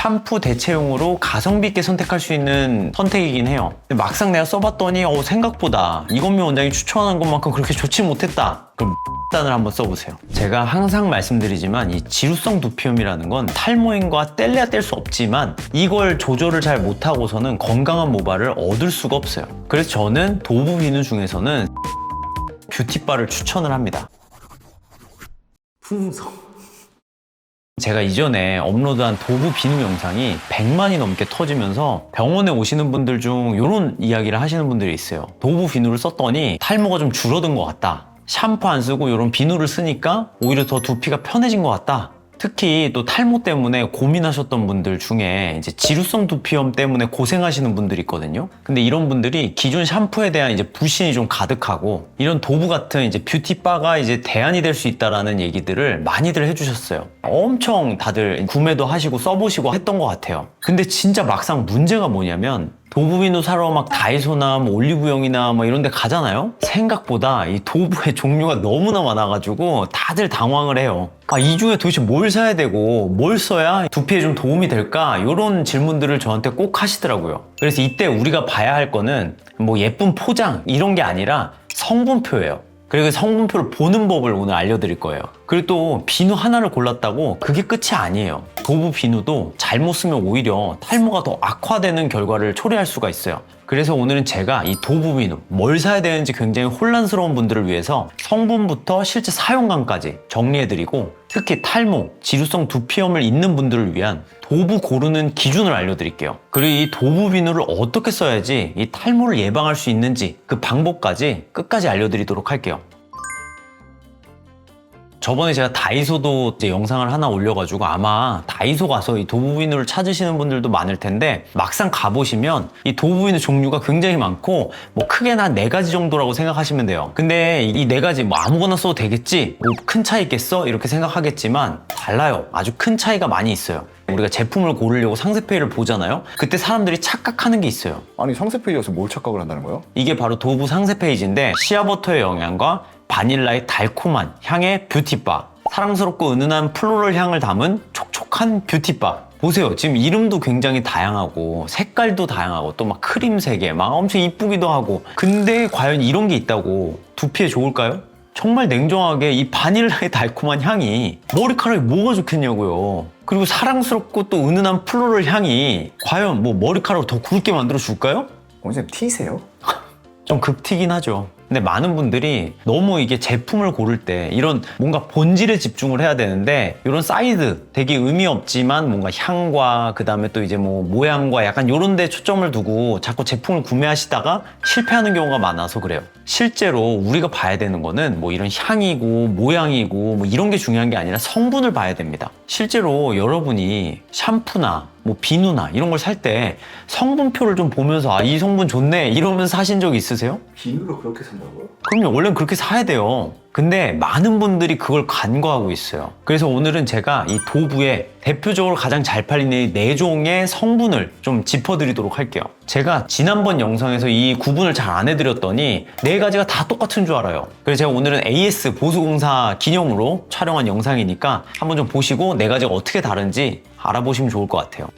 샴푸 대체용으로 가성비 있게 선택할 수 있는 선택이긴 해요. 근데 막상 내가 써봤더니 생각보다 이건미 원장이 추천하는 것만큼 그렇게 좋지 못했다. 그럼 단을 한번 써보세요. 제가 항상 말씀드리지만 이 지루성 두피염이라는 건 탈모인과 뗄래야 뗄 수 없지만 이걸 조절을 잘 못하고서는 건강한 모발을 얻을 수가 없어요. 그래서 저는 도부 비누 중에서는 뷰티바를 추천을 합니다. 풍성. 제가 이전에 업로드한 도부 비누 영상이 100만이 넘게 터지면서 병원에 오시는 분들 중 이런 이야기를 하시는 분들이 있어요. 도부 비누를 썼더니 탈모가 좀 줄어든 것 같다. 샴푸 안 쓰고 이런 비누를 쓰니까 오히려 더 두피가 편해진 것 같다. 특히 또 탈모 때문에 고민하셨던 분들 중에 이제 지루성 두피염 때문에 고생하시는 분들이 있거든요. 근데 이런 분들이 기존 샴푸에 대한 이제 불신이 좀 가득하고 이런 도부 같은 이제 뷰티바가 이제 대안이 될 수 있다라는 얘기들을 많이들 해주셨어요. 엄청 다들 구매도 하시고 써보시고 했던 것 같아요. 근데 진짜 막상 문제가 뭐냐면 도부 비누 사러 막 다이소나 뭐 올리브영이나 뭐 이런 데 가잖아요? 생각보다 이 도부의 종류가 너무나 많아가지고 다들 당황을 해요. 이 중에 도대체 뭘 사야 되고 뭘 써야 두피에 좀 도움이 될까? 이런 질문들을 저한테 꼭 하시더라고요. 그래서 이때 우리가 봐야 할 거는 뭐 예쁜 포장 이런 게 아니라 성분표예요. 그리고 성분표를 보는 법을 오늘 알려드릴 거예요. 그리고 또 비누 하나를 골랐다고 그게 끝이 아니에요. 도부 비누도 잘못 쓰면 오히려 탈모가 더 악화되는 결과를 초래할 수가 있어요. 그래서 오늘은 제가 이 도부 비누 뭘 사야 되는지 굉장히 혼란스러운 분들을 위해서 성분부터 실제 사용감까지 정리해드리고 특히 탈모, 지루성 두피염을 있는 분들을 위한 도부 고르는 기준을 알려드릴게요. 그리고 이 도부 비누를 어떻게 써야지 이 탈모를 예방할 수 있는지 그 방법까지 끝까지 알려드리도록 할게요. 저번에 제가 다이소도 이제 영상을 하나 올려가지고 아마 다이소 가서 이 도부 비누를 찾으시는 분들도 많을 텐데 막상 가보시면 이 도부 비누 종류가 굉장히 많고 뭐 크게는 한 4가지 정도라고 생각하시면 돼요. 근데 이 4가지 뭐 아무거나 써도 되겠지? 뭐 큰 차이 있겠어? 이렇게 생각하겠지만 달라요. 아주 큰 차이가 많이 있어요. 우리가 제품을 고르려고 상세페이지를 보잖아요. 그때 사람들이 착각하는 게 있어요. 아니 상세페이지에서 뭘 착각을 한다는 거예요? 이게 바로 도부 상세페이지인데 시아버터의 영양과 바닐라의 달콤한 향의 뷰티바, 사랑스럽고 은은한 플로럴 향을 담은 촉촉한 뷰티바. 보세요. 지금 이름도 굉장히 다양하고 색깔도 다양하고 또 막 크림색에 막 엄청 이쁘기도 하고 근데 과연 이런 게 있다고 두피에 좋을까요? 정말 냉정하게 이 바닐라의 달콤한 향이 머리카락에 뭐가 좋겠냐고요. 그리고 사랑스럽고 또 은은한 플로럴 향이 과연 뭐 머리카락을 더 굵게 만들어 줄까요? 원장님 티세요? 좀 극티긴 하죠. 근데 많은 분들이 너무 이게 제품을 고를 때 이런 뭔가 본질에 집중을 해야 되는데 이런 사이드 되게 의미 없지만 뭔가 향과 그 다음에 또 이제 뭐 모양과 약간 이런 데 초점을 두고 자꾸 제품을 구매하시다가 실패하는 경우가 많아서 그래요. 실제로 우리가 봐야 되는 거는 뭐 이런 향이고 모양이고 뭐 이런 게 중요한 게 아니라 성분을 봐야 됩니다. 실제로 여러분이 샴푸나 뭐 비누나 이런 걸 살 때 성분표를 좀 보면서 이 성분 좋네 이러면서 사신 적 있으세요? 비누를 그렇게 산다고요? 그럼요. 원래는 그렇게 사야 돼요. 근데 많은 분들이 그걸 간과하고 있어요. 그래서 오늘은 제가 이 도부의 대표적으로 가장 잘 팔리는 이 4종의 성분을 좀 짚어드리도록 할게요. 제가 지난번 영상에서 이 구분을 잘 안 해드렸더니 4가지가 다 똑같은 줄 알아요. 그래서 제가 오늘은 AS 보수공사 기념으로 촬영한 영상이니까 한번 좀 보시고 4가지가 어떻게 다른지 알아보시면 좋을 것 같아요.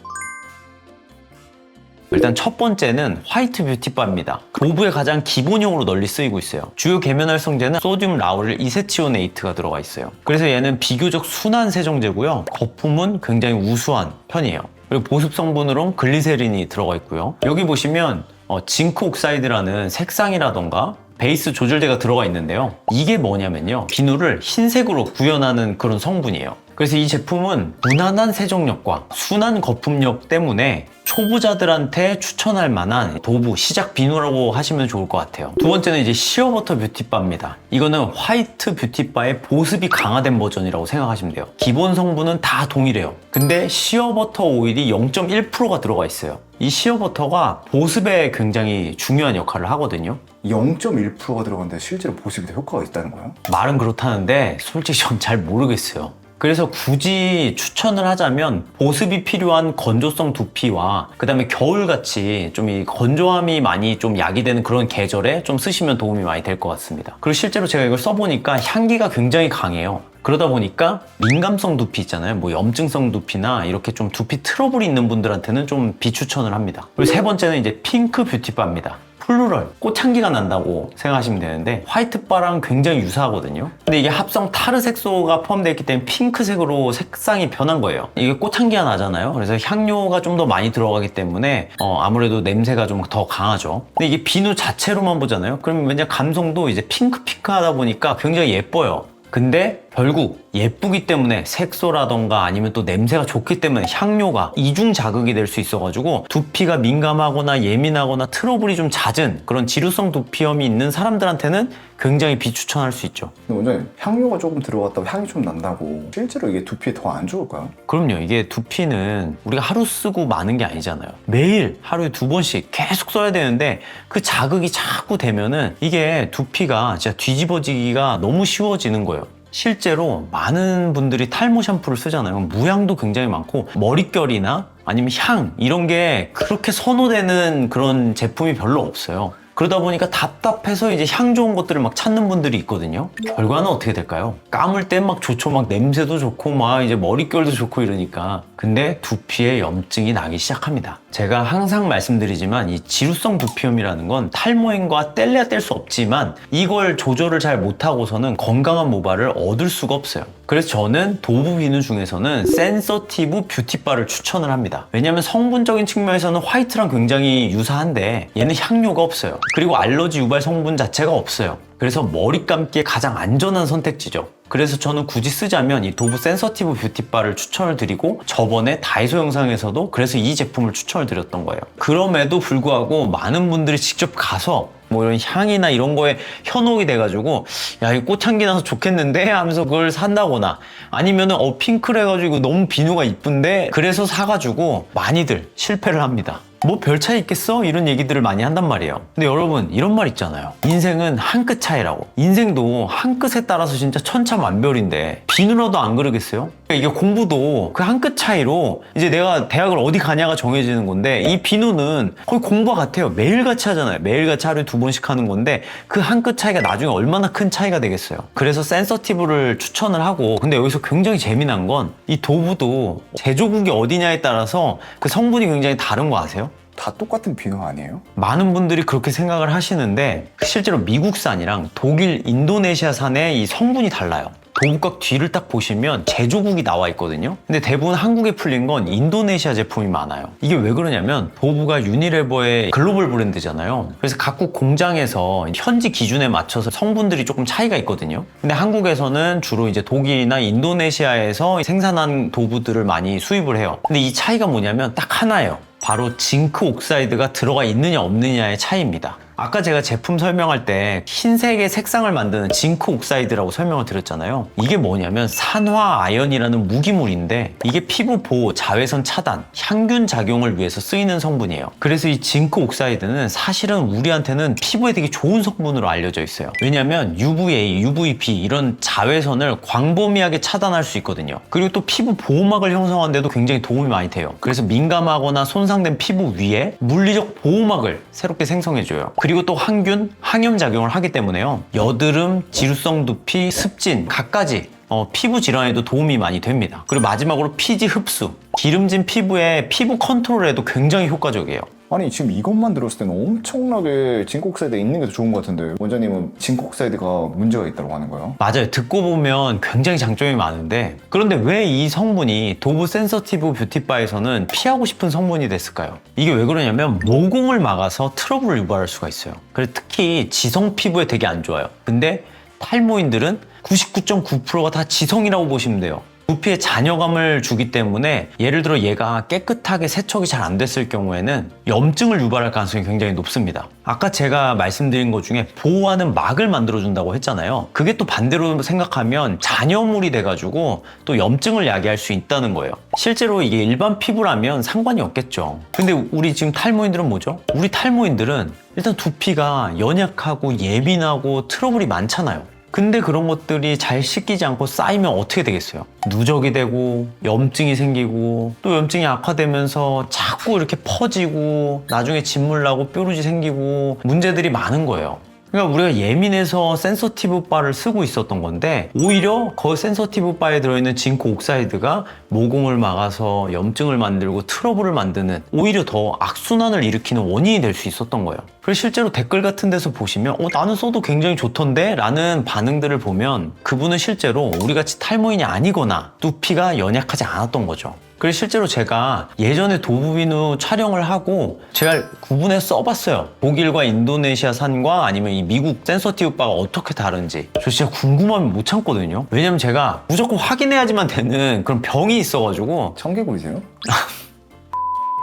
일단 첫 번째는 화이트 뷰티바입니다. 도부의 가장 기본형으로 널리 쓰이고 있어요. 주요 계면활성제는 소듐 라우릴 이세치오네이트가 들어가 있어요. 그래서 얘는 비교적 순한 세정제고요. 거품은 굉장히 우수한 편이에요. 그리고 보습 성분으로는 글리세린이 들어가 있고요. 여기 보시면 징크 옥사이드라는 색상이라던가 베이스 조절제가 들어가 있는데요. 이게 뭐냐면요. 비누를 흰색으로 구현하는 그런 성분이에요. 그래서 이 제품은 무난한 세정력과 순한 거품력 때문에 초보자들한테 추천할 만한 도부 시작 비누라고 하시면 좋을 것 같아요. 두 번째는 이제 시어버터 뷰티바입니다. 이거는 화이트 뷰티바의 보습이 강화된 버전이라고 생각하시면 돼요. 기본 성분은 다 동일해요. 근데 시어버터 오일이 0.1%가 들어가 있어요. 이 시어버터가 보습에 굉장히 중요한 역할을 하거든요. 0.1%가 들어갔는데 실제로 보습이 더 효과가 있다는 거예요? 말은 그렇다는데 솔직히 전 잘 모르겠어요. 그래서 굳이 추천을 하자면 보습이 필요한 건조성 두피와 그 다음에 겨울같이 좀 이 건조함이 많이 좀 야기되는 그런 계절에 좀 쓰시면 도움이 많이 될 것 같습니다. 그리고 실제로 제가 이걸 써보니까 향기가 굉장히 강해요. 그러다 보니까 민감성 두피 있잖아요. 뭐 염증성 두피나 이렇게 좀 두피 트러블이 있는 분들한테는 좀 비추천을 합니다. 그리고 세 번째는 이제 핑크 뷰티바입니다. 플루럴, 꽃향기가 난다고 생각하시면 되는데 화이트바랑 굉장히 유사하거든요. 근데 이게 합성 타르 색소가 포함되어 있기 때문에 핑크색으로 색상이 변한 거예요. 이게 꽃향기가 나잖아요. 그래서 향료가 좀 더 많이 들어가기 때문에 아무래도 냄새가 좀 더 강하죠. 근데 이게 비누 자체로만 보잖아요. 그러면 왠지 감성도 이제 핑크하다 보니까 굉장히 예뻐요. 근데 결국 예쁘기 때문에 색소라던가 아니면 또 냄새가 좋기 때문에 향료가 이중 자극이 될 수 있어가지고 두피가 민감하거나 예민하거나 트러블이 좀 잦은 그런 지루성 두피염이 있는 사람들한테는 굉장히 비추천할 수 있죠. 근데 원장님, 향료가 조금 들어갔다고 향이 좀 난다고 실제로 이게 두피에 더 안 좋을까요? 그럼요. 이게 두피는 우리가 하루 쓰고 마는 게 아니잖아요. 매일 하루에 2번씩 계속 써야 되는데 그 자극이 자꾸 되면은 이게 두피가 진짜 뒤집어지기가 너무 쉬워지는 거예요. 실제로 많은 분들이 탈모 샴푸를 쓰잖아요. 무향도 굉장히 많고 머릿결이나 아니면 향 이런 게 그렇게 선호되는 그런 제품이 별로 없어요. 그러다 보니까 답답해서 이제 향 좋은 것들을 막 찾는 분들이 있거든요. 결과는 어떻게 될까요? 감을 때 막 좋죠. 막 냄새도 좋고 막 이제 머릿결도 좋고 이러니까. 근데 두피에 염증이 나기 시작합니다. 제가 항상 말씀드리지만 이 지루성 두피염이라는 건 탈모인과 뗄래야 뗄 수 없지만 이걸 조절을 잘 못하고서는 건강한 모발을 얻을 수가 없어요. 그래서 저는 도부 비누 중에서는 센서티브 뷰티바를 추천을 합니다. 왜냐하면 성분적인 측면에서는 화이트랑 굉장히 유사한데 얘는 향료가 없어요. 그리고 알러지 유발 성분 자체가 없어요. 그래서 머리 감기에 가장 안전한 선택지죠. 그래서 저는 굳이 쓰자면 이 도부 센서티브 뷰티바를 추천을 드리고 저번에 다이소 영상에서도 그래서 이 제품을 추천을 드렸던 거예요. 그럼에도 불구하고 많은 분들이 직접 가서 뭐 이런 향이나 이런 거에 현혹이 돼가지고 야, 이 꽃향기 나서 좋겠는데 하면서 그걸 산다거나 아니면은 핑크를 해가지고 너무 비누가 이쁜데 그래서 사가지고 많이들 실패를 합니다. 뭐 별 차이 있겠어? 이런 얘기들을 많이 한단 말이에요. 근데 여러분 이런 말 있잖아요. 인생은 한 끗 차이라고. 인생도 한 끗에 따라서 진짜 천차만별인데 비누라도 안 그러겠어요? 이게 공부도 그 한 끗 차이로 이제 내가 대학을 어디 가냐가 정해지는 건데 이 비누는 거의 공부와 같아요. 매일같이 하잖아요. 매일같이 하루에 2번씩 하는 건데 그 한 끗 차이가 나중에 얼마나 큰 차이가 되겠어요. 그래서 센서티브를 추천을 하고 근데 여기서 굉장히 재미난 건 이 도부도 제조국이 어디냐에 따라서 그 성분이 굉장히 다른 거 아세요? 다 똑같은 비누 아니에요? 많은 분들이 그렇게 생각을 하시는데 실제로 미국산이랑 독일, 인도네시아산의 이 성분이 달라요. 도부각 뒤를 딱 보시면 제조국이 나와 있거든요. 근데 대부분 한국에 풀린 건 인도네시아 제품이 많아요. 이게 왜 그러냐면 도부가 유니레버의 글로벌 브랜드잖아요. 그래서 각국 공장에서 현지 기준에 맞춰서 성분들이 조금 차이가 있거든요. 근데 한국에서는 주로 이제 독일이나 인도네시아에서 생산한 도부들을 많이 수입을 해요. 근데 이 차이가 뭐냐면 딱 하나예요. 바로 징크 옥사이드가 들어가 있느냐 없느냐의 차이입니다. 아까 제가 제품 설명할 때 흰색의 색상을 만드는 징크 옥사이드라고 설명을 드렸잖아요. 이게 뭐냐면 산화아연이라는 무기물인데 이게 피부 보호, 자외선 차단, 향균 작용을 위해서 쓰이는 성분이에요. 그래서 이 징크 옥사이드는 사실은 우리한테는 피부에 되게 좋은 성분으로 알려져 있어요. 왜냐면 UVA, UVB 이런 자외선을 광범위하게 차단할 수 있거든요. 그리고 또 피부 보호막을 형성하는 데도 굉장히 도움이 많이 돼요. 그래서 민감하거나 손상된 피부 위에 물리적 보호막을 새롭게 생성해줘요. 그리고 또 항균, 항염작용을 하기 때문에요. 여드름, 지루성 두피, 습진, 갖가지 피부 질환에도 도움이 많이 됩니다. 그리고 마지막으로 피지 흡수, 기름진 피부에 피부 컨트롤에도 굉장히 효과적이에요. 아니 지금 이것만 들었을 때는 엄청나게 징크옥사이드가 있는 게 더 좋은 것 같은데 원장님은 징크옥사이드가 문제가 있다고 하는 거예요? 맞아요. 듣고 보면 굉장히 장점이 많은데 그런데 왜 이 성분이 도부 센서티브 뷰티바에서는 피하고 싶은 성분이 됐을까요? 이게 왜 그러냐면 모공을 막아서 트러블을 유발할 수가 있어요. 그래서 특히 지성 피부에 되게 안 좋아요. 근데 탈모인들은 99.9%가 다 지성이라고 보시면 돼요. 두피에 잔여감을 주기 때문에 예를 들어 얘가 깨끗하게 세척이 잘 안 됐을 경우에는 염증을 유발할 가능성이 굉장히 높습니다. 아까 제가 말씀드린 것 중에 보호하는 막을 만들어준다고 했잖아요. 그게 또 반대로 생각하면 잔여물이 돼가지고 또 염증을 야기할 수 있다는 거예요. 실제로 이게 일반 피부라면 상관이 없겠죠. 근데 우리 지금 탈모인들은 뭐죠? 우리 탈모인들은 일단 두피가 연약하고 예민하고 트러블이 많잖아요. 근데 그런 것들이 잘 씻기지 않고 쌓이면 어떻게 되겠어요? 누적이 되고 염증이 생기고 또 염증이 악화되면서 자꾸 이렇게 퍼지고 나중에 진물 나고 뾰루지 생기고 문제들이 많은 거예요. 그러니까 우리가 예민해서 센서티브 바를 쓰고 있었던 건데 오히려 그 센서티브 바에 들어있는 징크 옥사이드가 모공을 막아서 염증을 만들고 트러블을 만드는 오히려 더 악순환을 일으키는 원인이 될 수 있었던 거예요. 그래서 실제로 댓글 같은 데서 보시면 나는 써도 굉장히 좋던데? 라는 반응들을 보면 그분은 실제로 우리같이 탈모인이 아니거나 두피가 연약하지 않았던 거죠. 그래서 실제로 제가 예전에 도브비누 촬영을 하고 제가 구분해서 써봤어요. 독일과 인도네시아산과 아니면 이 미국 센서티브 바가 어떻게 다른지. 저 진짜 궁금하면 못 참거든요. 왜냐면 제가 무조건 확인해야지만 되는 그런 병이 있어가지고. 청개구리세요?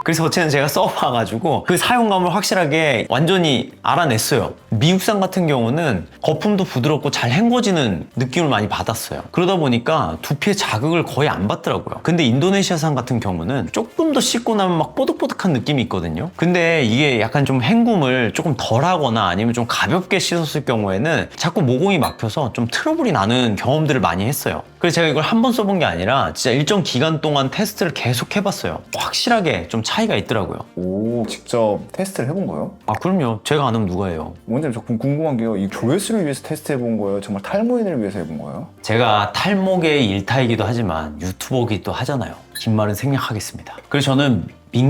그래서 어쨌든 제가 써봐가지고 그 사용감을 확실하게 완전히 알아냈어요. 미국산 같은 경우는 거품도 부드럽고 잘 헹궈지는 느낌을 많이 받았어요. 그러다 보니까 두피에 자극을 거의 안 받더라고요. 근데 인도네시아산 같은 경우는 조금 더 씻고 나면 막 뽀득뽀득한 느낌이 있거든요. 근데 이게 약간 좀 헹굼을 조금 덜 하거나 아니면 좀 가볍게 씻었을 경우에는 자꾸 모공이 막혀서 좀 트러블이 나는 경험들을 많이 했어요. 그래서 제가 이걸 한 번 써본 게 아니라 진짜 일정 기간 동안 테스트를 계속 해봤어요. 확실하게 좀 차이가 있더라고요. 오, 직접 테스트를 해본 거예요? 아, 그럼요. 제가 안 하면 누가 해요? 원장님, 저 궁금한 게요. 이 조회수를 위해서 테스트 해본 거예요? 정말 탈모인을 위해서 해본 거예요? 제가 탈모계의 일타이기도 하지만 유튜버기도 하잖아요. 긴 말은 생략하겠습니다. 그래서 저는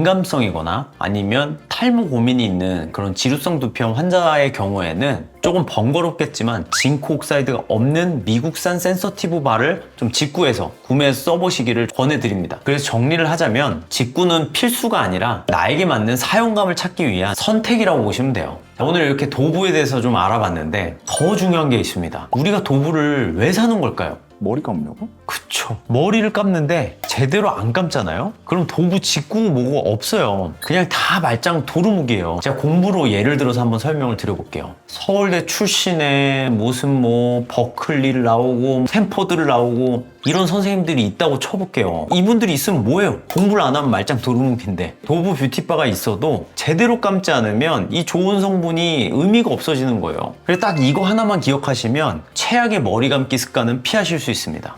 민감성이거나 아니면 탈모 고민이 있는 그런 지루성 두피염 환자의 경우에는 조금 번거롭겠지만 징크 옥사이드가 없는 미국산 센서티브 바를 좀 직구해서 구매해서 써보시기를 권해드립니다. 그래서 정리를 하자면 직구는 필수가 아니라 나에게 맞는 사용감을 찾기 위한 선택이라고 보시면 돼요. 오늘 이렇게 도브에 대해서 좀 알아봤는데 더 중요한 게 있습니다. 우리가 도브를 왜 사는 걸까요? 머리 감으려고? 그쵸. 머리를 감는데 제대로 안 감잖아요? 그럼 도구 직구 뭐고 없어요. 그냥 다 말짱 도루묵이에요. 제가 공부로 예를 들어서 한번 설명을 드려볼게요. 서울대 출신의 무슨 뭐 버클리를 나오고 샘퍼드를 나오고 이런 선생님들이 있다고 쳐볼게요. 이분들이 있으면 뭐예요? 공부를 안 하면 말짱 도루묵인데 도브 뷰티바가 있어도 제대로 감지 않으면 이 좋은 성분이 의미가 없어지는 거예요. 그래서 딱 이거 하나만 기억하시면 최악의 머리 감기 습관은 피하실 수 있습니다.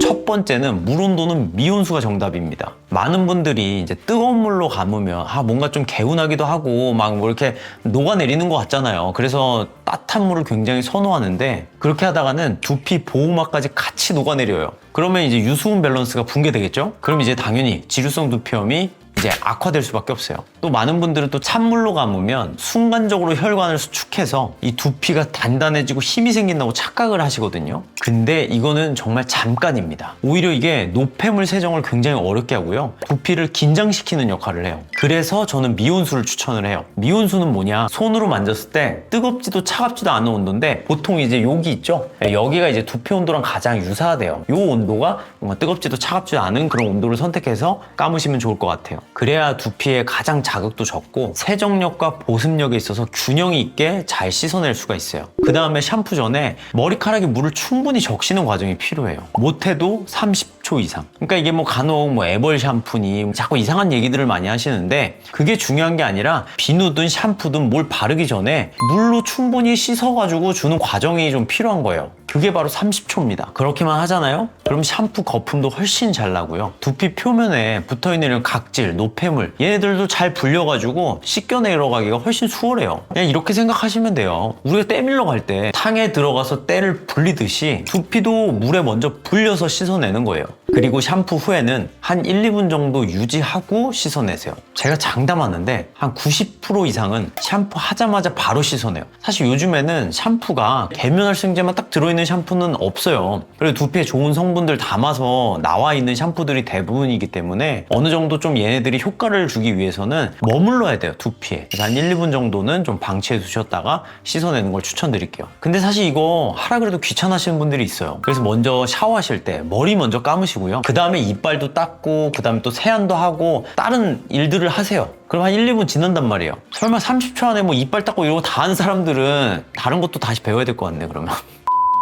첫 번째는 물 온도는 미온수가 정답입니다. 많은 분들이 이제 뜨거운 물로 감으면 뭔가 좀 개운하기도 하고 막 뭐 이렇게 녹아내리는 것 같잖아요. 그래서 따뜻한 물을 굉장히 선호하는데 그렇게 하다가는 두피 보호막까지 같이 녹아내려요. 그러면 이제 유수분 밸런스가 붕괴되겠죠? 그럼 이제 당연히 지루성 두피염이 이제 악화될 수밖에 없어요. 또 많은 분들은 또 찬물로 감으면 순간적으로 혈관을 수축해서 이 두피가 단단해지고 힘이 생긴다고 착각을 하시거든요. 근데 이거는 정말 잠깐입니다. 오히려 이게 노폐물 세정을 굉장히 어렵게 하고요. 두피를 긴장시키는 역할을 해요. 그래서 저는 미온수를 추천을 해요. 미온수는 뭐냐? 손으로 만졌을 때 뜨겁지도 차갑지도 않은 온도인데 보통 이제 여기 있죠? 여기가 이제 두피 온도랑 가장 유사하대요. 이 온도가 뭔가 뜨겁지도 차갑지도 않은 그런 온도를 선택해서 감으시면 좋을 것 같아요. 그래야 두피에 가장 자극도 적고 세정력과 보습력에 있어서 균형이 있게 잘 씻어낼 수가 있어요. 그 다음에 샴푸 전에 머리카락에 물을 충분히 적시는 과정이 필요해요. 못해도 30초 이상. 그러니까 이게 뭐 간혹 뭐 애벌 샴푸니 자꾸 이상한 얘기들을 많이 하시는데 그게 중요한 게 아니라 비누든 샴푸든 뭘 바르기 전에 물로 충분히 씻어가지고 주는 과정이 좀 필요한 거예요. 그게 바로 30초입니다. 그렇게만 하잖아요? 그럼 샴푸 거품도 훨씬 잘 나고요. 두피 표면에 붙어있는 이런 각질, 노폐물 얘네들도 잘 불려가지고 씻겨내려가기가 훨씬 수월해요. 그냥 이렇게 생각하시면 돼요. 우리가 때 밀러 갈 때 탕에 들어가서 때를 불리듯이 두피도 물에 먼저 불려서 씻어내는 거예요. 그리고 샴푸 후에는 한 1, 2분 정도 유지하고 씻어내세요. 제가 장담하는데 한 90% 이상은 샴푸 하자마자 바로 씻어내요. 사실 요즘에는 샴푸가 계면활성제만 딱 들어있는 샴푸는 없어요. 그리고 두피에 좋은 성분들 담아서 나와 있는 샴푸들이 대부분이기 때문에 어느 정도 좀 얘네들이 효과를 주기 위해서는 머물러야 돼요, 두피에. 그래서 한 1, 2분 정도는 좀 방치해 두셨다가 씻어내는 걸 추천드릴게요. 근데 사실 이거 하라 그래도 귀찮아하시는 분들이 있어요. 그래서 먼저 샤워하실 때 머리 먼저 감으시고요. 그 다음에 이빨도 닦고 그 다음에 또 세안도 하고 다른 일들을 하세요. 그럼 한 1, 2분 지난단 말이에요. 설마 30초 안에 뭐 이빨 닦고 이러고 다 하는 사람들은 다른 것도 다시 배워야 될 것 같네, 그러면.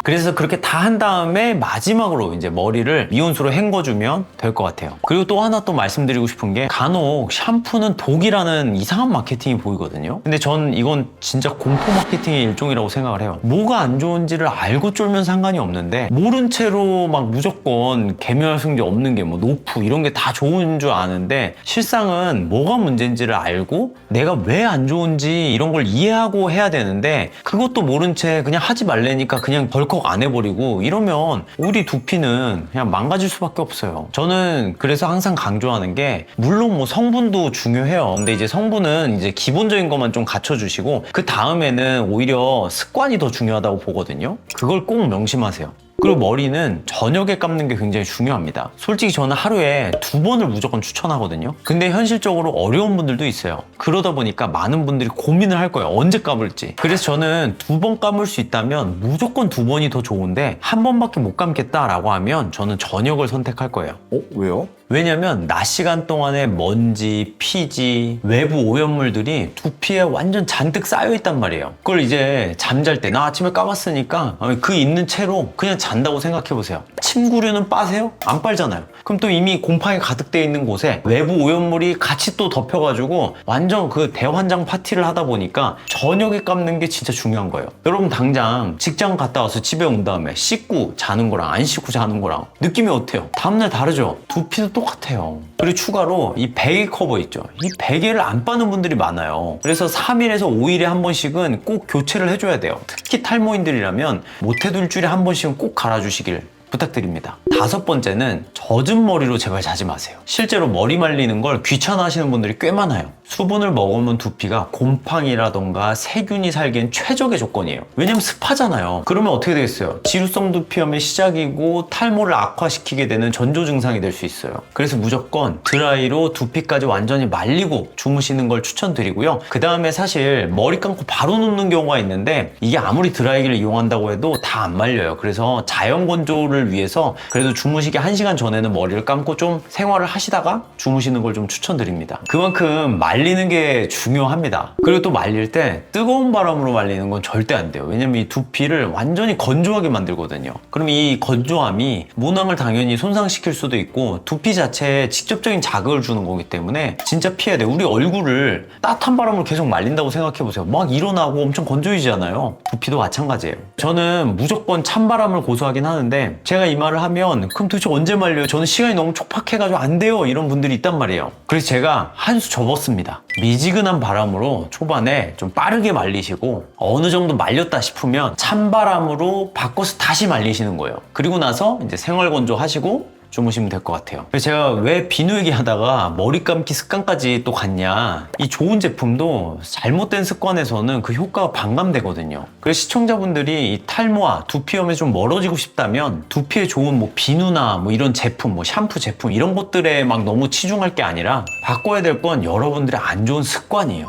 그래서 그렇게 다 한 다음에 마지막으로 이제 머리를 미온수로 헹궈주면 될 것 같아요. 그리고 또 하나 또 말씀드리고 싶은 게 간혹 샴푸는 독이라는 이상한 마케팅이 보이거든요. 근데 전 이건 진짜 공포 마케팅의 일종이라고 생각을 해요. 뭐가 안 좋은지를 알고 쫄면 상관이 없는데 모른 채로 막 무조건 계면활성제 없는 게 뭐 노프 이런 게 다 좋은 줄 아는데 실상은 뭐가 문제인지를 알고 내가 왜 안 좋은지 이런 걸 이해하고 해야 되는데 그것도 모른 채 그냥 하지 말래니까 그냥 덜컥 안 해버리고 이러면 우리 두피는 그냥 망가질 수밖에 없어요. 저는 그래서 항상 강조하는 게 물론 뭐 성분도 중요해요. 근데 이제 성분은 이제 기본적인 것만 좀 갖춰주시고 그 다음에는 오히려 습관이 더 중요하다고 보거든요. 그걸 꼭 명심하세요. 그리고 머리는 저녁에 감는 게 굉장히 중요합니다. 솔직히 저는 하루에 2번을 무조건 추천하거든요. 근데 현실적으로 어려운 분들도 있어요. 그러다 보니까 많은 분들이 고민을 할 거예요. 언제 감을지. 그래서 저는 2번 감을 수 있다면 무조건 2번이 더 좋은데 1번밖에 못 감겠다라고 하면 저는 저녁을 선택할 거예요. 왜요? 왜냐면 낮 시간 동안에 먼지, 피지, 외부 오염물들이 두피에 완전 잔뜩 쌓여 있단 말이에요. 그걸 이제 잠잘 때 나 아침에 감았으니까 그 있는 채로 그냥 잔다고 생각해 보세요. 침구류는 빠세요? 안 빨잖아요. 그럼 또 이미 곰팡이 가득 돼 있는 곳에 외부 오염물이 같이 또 덮여가지고 완전 그 대환장 파티를 하다 보니까 저녁에 감는 게 진짜 중요한 거예요. 여러분 당장 직장 갔다 와서 집에 온 다음에 씻고 자는 거랑 안 씻고 자는 거랑 느낌이 어때요? 다음날 다르죠? 두피도 똑같아요. 그리고 추가로 이 베개 커버 있죠. 이 베개를 안 빠는 분들이 많아요. 그래서 3일에서 5일에 한 번씩은 꼭 교체를 해줘야 돼요. 특히 탈모인들이라면 못해도 일주일에 한 번씩은 꼭 갈아주시길 부탁드립니다. 5번째는 젖은 머리로 제발 자지 마세요. 실제로 머리 말리는 걸 귀찮아 하시는 분들이 꽤 많아요. 수분을 머금은 두피가 곰팡이라던가 세균이 살기엔 최적의 조건이에요. 왜냐면 습하잖아요. 그러면 어떻게 되겠어요? 지루성 두피염의 시작이고 탈모를 악화시키게 되는 전조 증상이 될 수 있어요. 그래서 무조건 드라이로 두피까지 완전히 말리고 주무시는 걸 추천드리고요. 그 다음에 사실 머리 감고 바로 눕는 경우가 있는데 이게 아무리 드라이기를 이용한다고 해도 다 안 말려요. 그래서 자연 건조를 위해서 그래도 주무시기 1시간 전에는 머리를 감고 좀 생활을 하시다가 주무시는 걸 좀 추천드립니다. 그만큼 말리는 게 중요합니다. 그리고 또 말릴 때 뜨거운 바람으로 말리는 건 절대 안 돼요. 왜냐면 이 두피를 완전히 건조하게 만들거든요. 그럼 이 건조함이 모낭을 당연히 손상시킬 수도 있고 두피 자체에 직접적인 자극을 주는 거기 때문에 진짜 피해야 돼요. 우리 얼굴을 따뜻한 바람으로 계속 말린다고 생각해보세요. 막 일어나고 엄청 건조해지잖아요. 두피도 마찬가지예요. 저는 무조건 찬바람을 고수하긴 하는데 제가 이 말을 하면 그럼 도대체 언제 말려요? 저는 시간이 너무 촉박해가지고 안 돼요. 이런 분들이 있단 말이에요. 그래서 제가 한 수 접었습니다. 미지근한 바람으로 초반에 좀 빠르게 말리시고 어느 정도 말렸다 싶으면 찬바람으로 바꿔서 다시 말리시는 거예요. 그리고 나서 이제 생활건조 하시고 주무시면 될 것 같아요. 그래서 제가 왜 비누 얘기하다가 머리 감기 습관까지 또 갔냐, 이 좋은 제품도 잘못된 습관에서는 그 효과가 반감되거든요. 그래서 시청자분들이 이 탈모와 두피염에 좀 멀어지고 싶다면 두피에 좋은 뭐 비누나 뭐 이런 제품, 뭐 샴푸 제품 이런 것들에 막 너무 치중할 게 아니라 바꿔야 될 건 여러분들의 안 좋은 습관이에요.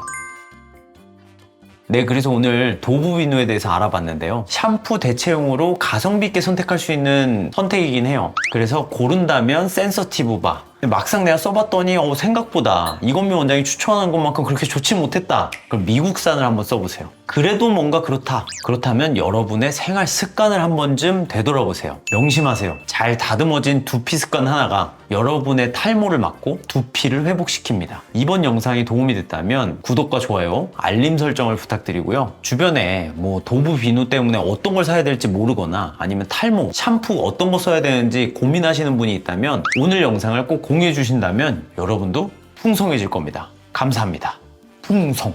네, 그래서 오늘 도부 비누에 대해서 알아봤는데요. 샴푸 대체용으로 가성비 있게 선택할 수 있는 선택이긴 해요. 그래서 고른다면 센서티브 바. 막상 내가 써봤더니 생각보다 이건미 원장이 추천하는 것만큼 그렇게 좋지 못했다. 그럼 미국산을 한번 써보세요. 그래도 뭔가 그렇다. 그렇다면 여러분의 생활 습관을 한 번쯤 되돌아보세요. 명심하세요. 잘 다듬어진 두피 습관 하나가 여러분의 탈모를 막고 두피를 회복시킵니다. 이번 영상이 도움이 됐다면 구독과 좋아요, 알림 설정을 부탁드리고요. 주변에 뭐 도부 비누 때문에 어떤 걸 사야 될지 모르거나 아니면 탈모, 샴푸 어떤 거 써야 되는지 고민하시는 분이 있다면 오늘 영상을 꼭 공유해 주신다면 여러분도 풍성해질 겁니다. 감사합니다. 풍성.